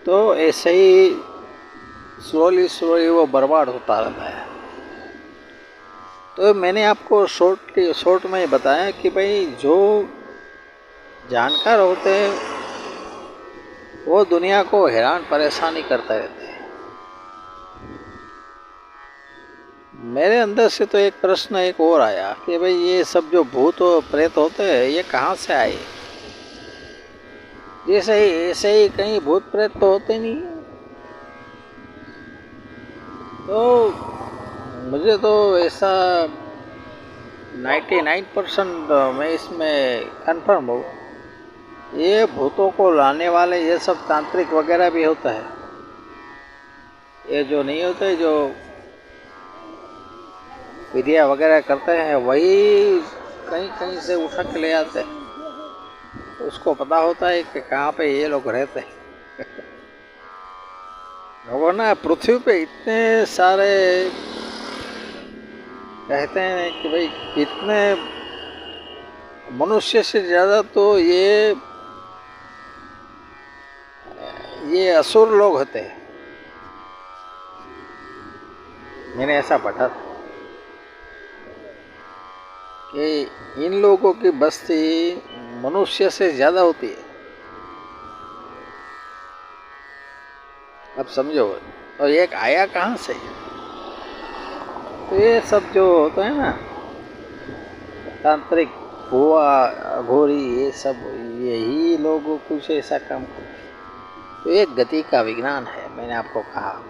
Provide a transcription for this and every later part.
तो ऐसे ही slowly slowly वो बर्बाद होता रहता है। तो मैंने आपको शॉर्ट में बताया कि भाई जो जानकार होते हैं वो दुनिया को हैरान परेशानी करते रहते हैं। मेरे अंदर से तो एक प्रश्न एक और आया कि भाई ये सब जो भूत और प्रेत होते हैं ये कहाँ से आए। जैसे ही ऐसे ही कहीं भूत प्रेत तो होते नहीं। तो मुझे तो ऐसा 99% मैं इसमें कंफर्म हूँ, ये भूतों को लाने वाले ये सब तांत्रिक वगैरह भी होता है। ये जो नहीं होते जो विधिया वगैरह करते हैं वही कहीं कहीं से उठा के ले आते हैं। उसको पता होता है कि कहाँ पे ये लोग रहते हैं। वरना पृथ्वी पे इतने सारे कहते हैं कि भाई कितने मनुष्य से ज़्यादा तो ये असुर लोग होते हैं। मैंने ऐसा पढ़ा था कि इन लोगों की बस्ती मनुष्य से ज़्यादा होती है। अब समझो। और एक आया कहाँ से। तो ये सब जो होता है ना तांत्रिक भुआ अघोरी ये सब यही लोग कुछ ऐसा काम करते। तो एक गति का विज्ञान है। मैंने आपको कहा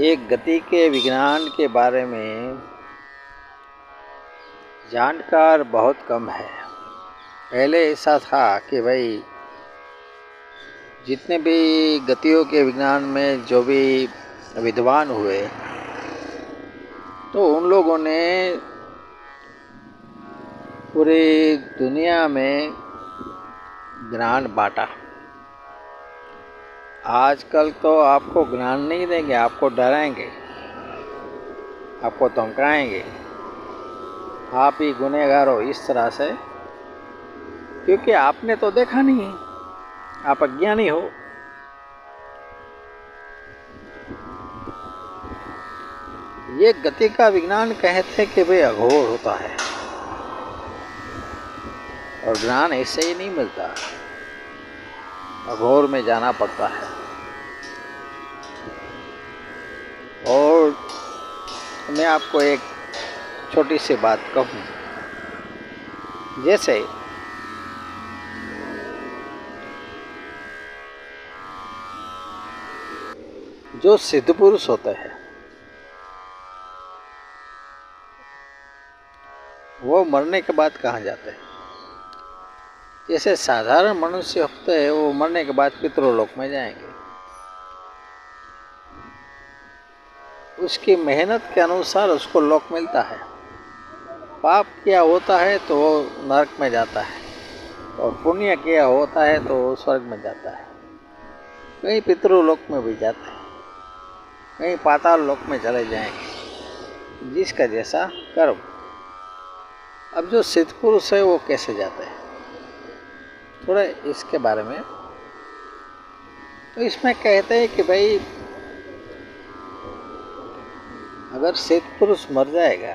एक गति के विज्ञान के बारे में जानकार बहुत कम है। पहले ऐसा था कि भाई जितने भी गतियों के विज्ञान में जो भी विद्वान हुए तो उन लोगों ने पूरी दुनिया में ज्ञान बांटा। आजकल तो आपको ज्ञान नहीं देंगे, आपको डराएंगे, आपको धमकाएंगे, आप ही गुनहगार हो इस तरह से, क्योंकि आपने तो देखा नहीं, आप अज्ञानी हो। ये गति का विज्ञान कहते हैं कि भाई अघोर होता है और ज्ञान ऐसे ही नहीं मिलता, अघोर में जाना पड़ता है। और मैं आपको एक छोटी सी बात कहूँ, जैसे जो सिद्ध पुरुष होते हैं वो मरने के बाद कहाँ जाते हैं। जैसे साधारण मनुष्य होते हैं वो मरने के बाद पितृलोक में जाएंगे, उसकी मेहनत के अनुसार उसको लोक मिलता है। पाप किया होता है तो वो नरक में जाता है और पुण्य किया होता है तो वो स्वर्ग में जाता है। कहीं पितृलोक में भी जाते हैं, कहीं पाताल लोक में चले जाएंगे, जिसका जैसा कर्म। अब जो सिद्ध पुरुष है वो कैसे जाते हैं, थोड़ा इसके बारे में। तो इसमें कहते हैं कि भाई अगर सिद्ध पुरुष मर जाएगा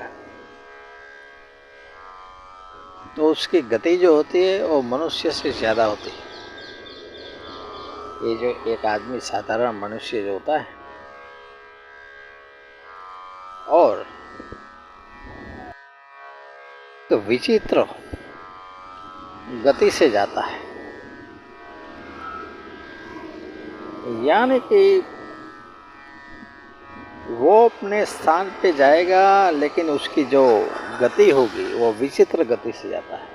तो उसकी गति जो होती है वो मनुष्य से ज़्यादा होती है। ये जो एक आदमी साधारण मनुष्य जो होता है और तो विचित्र गति से जाता है, यानी कि वो अपने स्थान पे जाएगा लेकिन उसकी जो गति होगी वो विचित्र गति से जाता है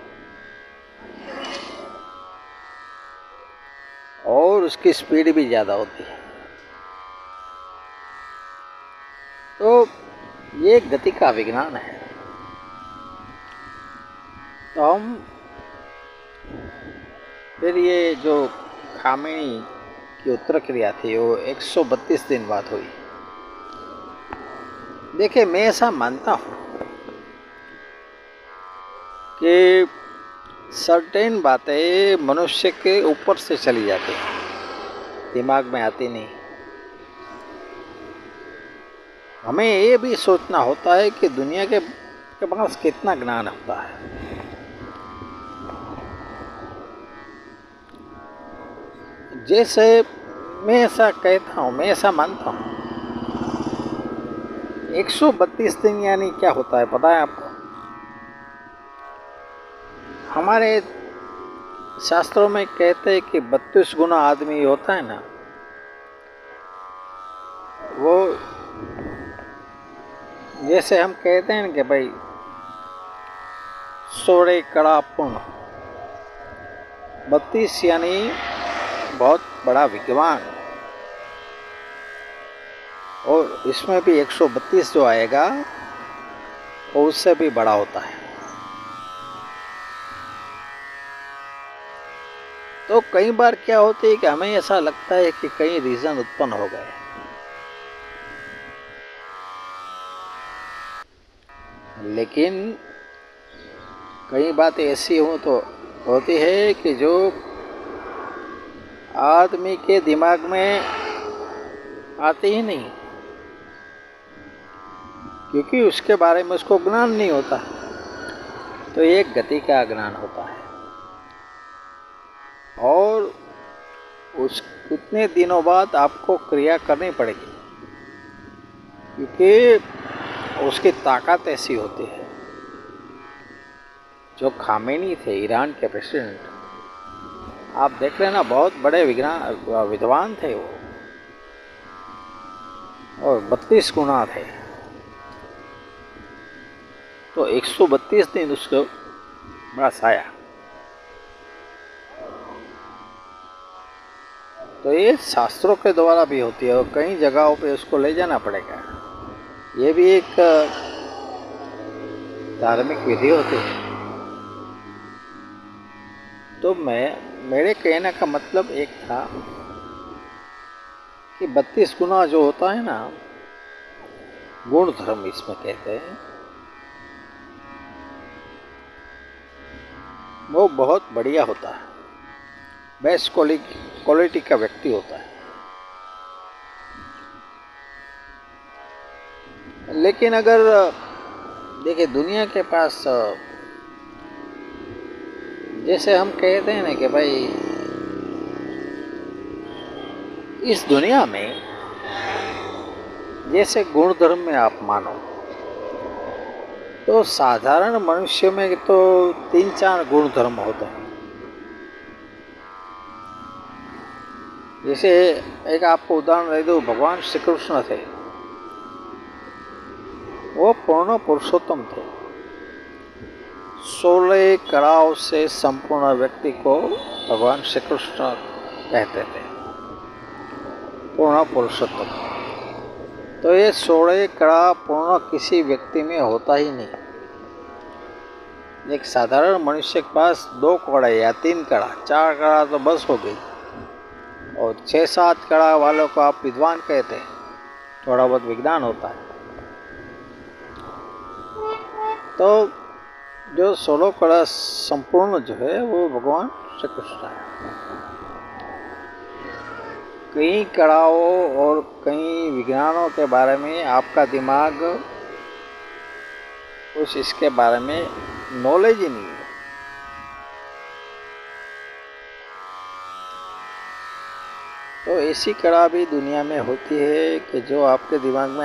और उसकी स्पीड भी ज़्यादा होती है। तो ये गति का विज्ञान है। तो हम फिर ये जो खामेनी की उत्तर क्रिया थी वो 132 दिन बाद हुई। देखिए मैं ऐसा मानता हूँ कि सर्टेन बातें मनुष्य के ऊपर से चली जाती हैं। दिमाग में आती नहीं। हमें ये भी सोचना होता है कि दुनिया के पास कितना ज्ञान होता है। जैसे मैं ऐसा कहता हूँ, मैं ऐसा मानता हूँ, 132 दिन यानी क्या होता है पता है आपको? हमारे शास्त्रों में कहते हैं कि 32 गुना आदमी होता है ना, वो जैसे हम कहते हैं कि भाई 16 कड़ा पुण्य, 32 यानी बहुत बड़ा विद्वान, और इसमें भी 132 जो आएगा वो उससे भी बड़ा होता है। तो कई बार क्या होती है कि हमें ऐसा लगता है कि कई रीजन उत्पन्न हो गए, लेकिन कई बातें ऐसी होती है कि जो आदमी के दिमाग में आती ही नहीं, क्योंकि उसके बारे में उसको ज्ञान नहीं होता। तो ये गति का ज्ञान होता है, और उतने दिनों बाद आपको क्रिया करनी पड़ेगी, क्योंकि उसकी ताकत ऐसी होती है। जो खामेनी थे, ईरान के प्रेसिडेंट, आप देख लेना, बहुत बड़े विद्वान थे वो, और 32 गुना थे। तो 132 दिन उसको बस आया। तो ये शास्त्रों के द्वारा भी होती है, और कई जगहों पे उसको ले जाना पड़ेगा। ये भी एक धार्मिक विधि होती है। तो मेरे कहने का मतलब एक था कि 32 गुना जो होता है ना, गुण धर्म इसमें कहते हैं, वो बहुत बढ़िया होता है, बेस्ट क्वालिटी का व्यक्ति होता है। लेकिन अगर देखिए दुनिया के पास, जैसे हम कहते हैं ना कि भाई इस दुनिया में जैसे गुण धर्म में आप मानो, तो साधारण मनुष्य में तो 3-4 गुण धर्म होते हैं। जैसे एक आपको उदाहरण दे दूं, भगवान श्री कृष्ण थे, वो पूर्ण पुरुषोत्तम थे। 16 कलाओं से संपूर्ण व्यक्ति को भगवान श्री कृष्ण कहते थे, पूर्ण पुरुषोत्तम। तो ये 16 कला पूर्ण किसी व्यक्ति में होता ही नहीं। एक साधारण मनुष्य के पास 2 कड़ा या 3 कड़ा, 4 कड़ा तो बस हो गई, और 6-7 कड़ा वालों को आप विद्वान कहते हैं, थोड़ा बहुत विज्ञान होता है। तो जो 16 कड़ा संपूर्ण जो है वो भगवान श्री कृष्ण है। कई कड़ाओं और कई विज्ञानों के बारे में आपका दिमाग कुछ इसके बारे में नॉलेज ही नहीं है। तो ऐसी कड़ा भी दुनिया में होती है कि जो आपके दिमाग में